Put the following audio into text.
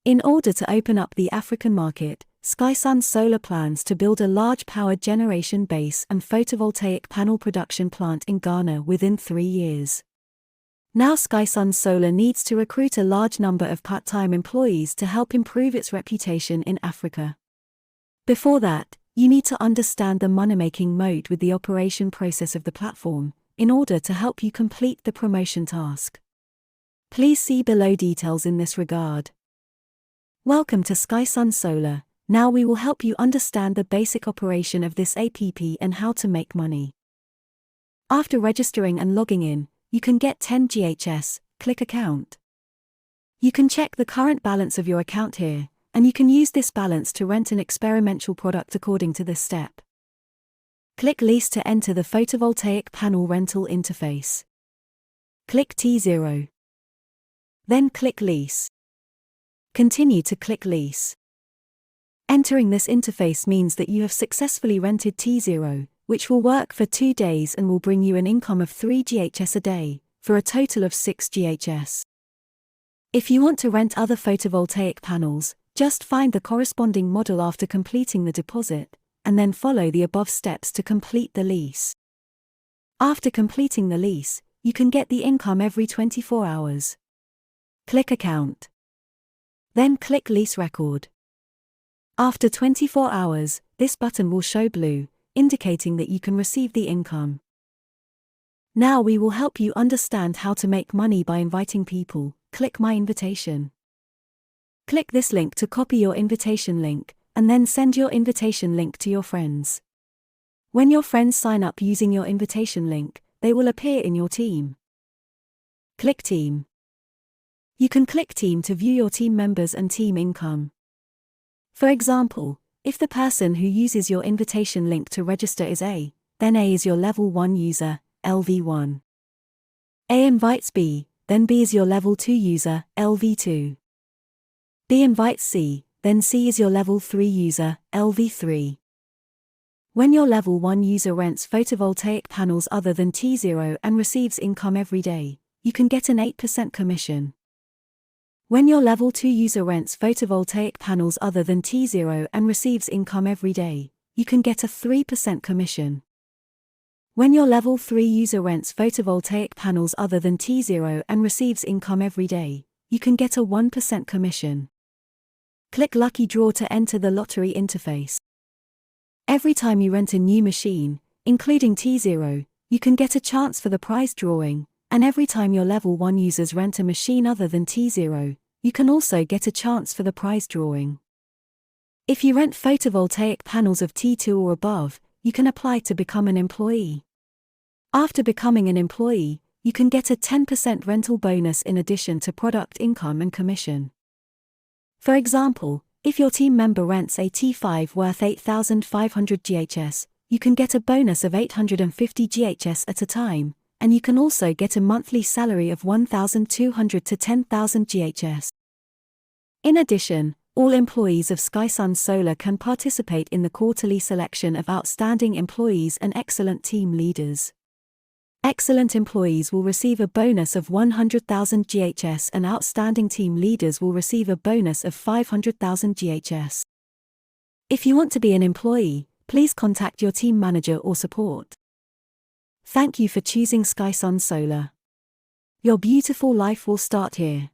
In order to open up the African market, SkySunSolar plans to build a large power generation base and photovoltaic panel production plant in Ghana within 3 years. Now SkySunSolar needs to recruit a large number of part-time employees to help improve its reputation in Africa. Before that, you need to understand the money-making mode with the operation process of the platform, in order to help you complete the promotion task. Please see below details in this regard. Welcome to SkySunSolar. Now we will help you understand the basic operation of this app and how to make money. After registering and logging in, you can get 10 GHS, click account. You can check the current balance of your account here, and you can use this balance to rent an experimental product according to this step. Click lease to enter the photovoltaic panel rental interface. Click T0. Then click lease. Continue to click lease. Entering this interface means that you have successfully rented T0, which will work for 2 days and will bring you an income of 3 GHS a day, for a total of 6 GHS. If you want to rent other photovoltaic panels, just find the corresponding model after completing the deposit, and then follow the above steps to complete the lease. After completing the lease, you can get the income every 24 hours. Click account. Then click lease record. After 24 hours, this button will show blue, indicating that you can receive the income. Now we will help you understand how to make money by inviting people. Click My Invitation. Click this link to copy your invitation link, and then send your invitation link to your friends. When your friends sign up using your invitation link, they will appear in your team. Click Team. You can click Team to view your team members and team income. For example, if the person who uses your invitation link to register is A, then A is your level 1 user, LV1. A invites B, then B is your level 2 user, LV2. B invites C, then C is your level 3 user, LV3. When your level 1 user rents photovoltaic panels other than T0 and receives income every day, you can get an 8% commission. When your level 2 user rents photovoltaic panels other than T0 and receives income every day, you can get a 3% commission. When your level 3 user rents photovoltaic panels other than T0 and receives income every day, you can get a 1% commission. Click Lucky Draw to enter the lottery interface. Every time you rent a new machine, including T0, you can get a chance for the prize drawing, and every time your level 1 users rent a machine other than T0, you can also get a chance for the prize drawing. If you rent photovoltaic panels of T2 or above, you can apply to become an employee. After becoming an employee, you can get a 10% rental bonus in addition to product income and commission. For example, if your team member rents a T5 worth 8,500 GHS, you can get a bonus of 850 GHS at a time, and you can also get a monthly salary of 1,200 to 10,000 GHS. In addition, all employees of SkySunSolar can participate in the quarterly selection of outstanding employees and excellent team leaders. Excellent employees will receive a bonus of 100,000 GHS and outstanding team leaders will receive a bonus of 500,000 GHS. If you want to be an employee, please contact your team manager or support. Thank you for choosing SkySunSolar. Your beautiful life will start here.